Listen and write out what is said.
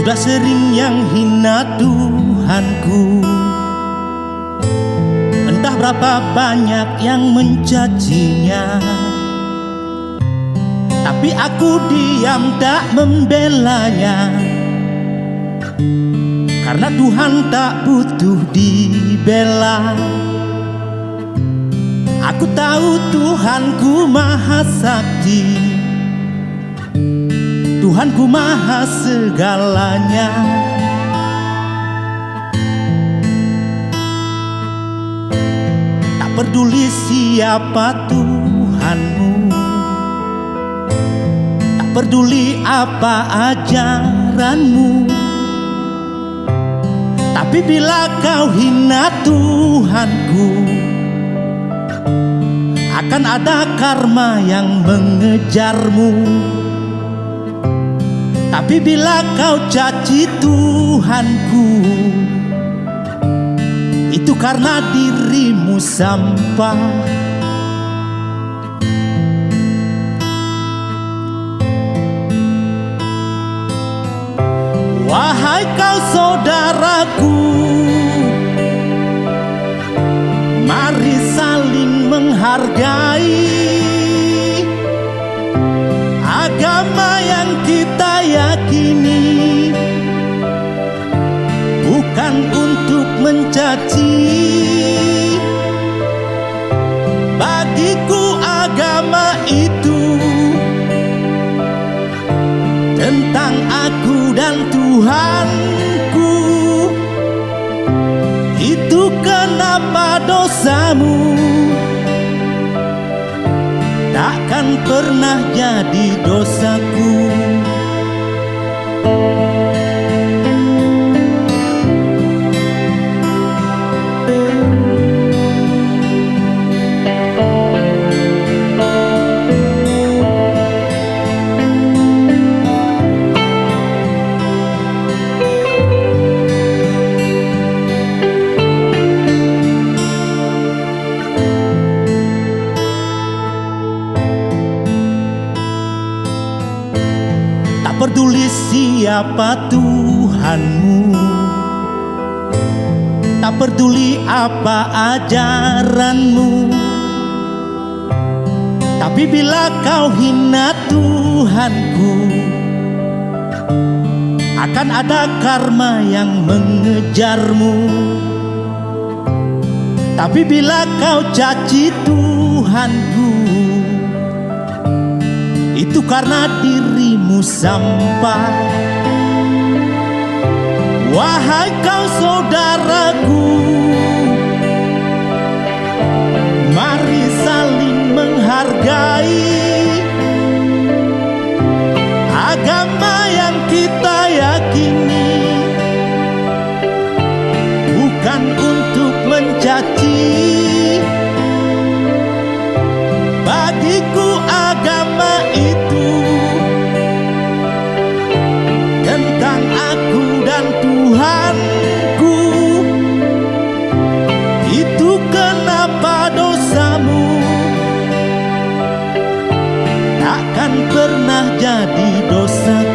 Sudah sering yang hina Tuhanku, entah berapa banyak yang mencacinya, tapi aku diam tak membelanya, karena Tuhan tak butuh dibela. Aku tahu Tuhanku maha sakti, Tuhanku maha segalanya. Tak peduli siapa Tuhanmu, tak peduli apa ajaranmu, tapi bila kau hina Tuhanku, akan ada karma yang mengejarmu. Tapi bila kau caci Tuhanku, itu karena dirimu sampah. Wahai kau saudaraku, mari saling menghargai agama yang kita yakini, bukan untuk mencaci. Bagiku agama itu tentang aku dan Tuhanku. Itu kenapa dosamu takkan pernah jadi dosaku. Tak peduli siapa Tuhanmu, tak peduli apa ajaranmu, tapi bila kau hina Tuhanku, akan ada karma yang mengejarmu. Tapi bila kau caci Tuhanku, itu karena dirimu sampah. Wahai kau saudaraku, mari saling menghargai agama yang kita yakini, bukan untuk mencaci. Bagiku agama itu tentang aku dan Tuhanku. Itu kenapa dosamu takkan pernah jadi dosaku.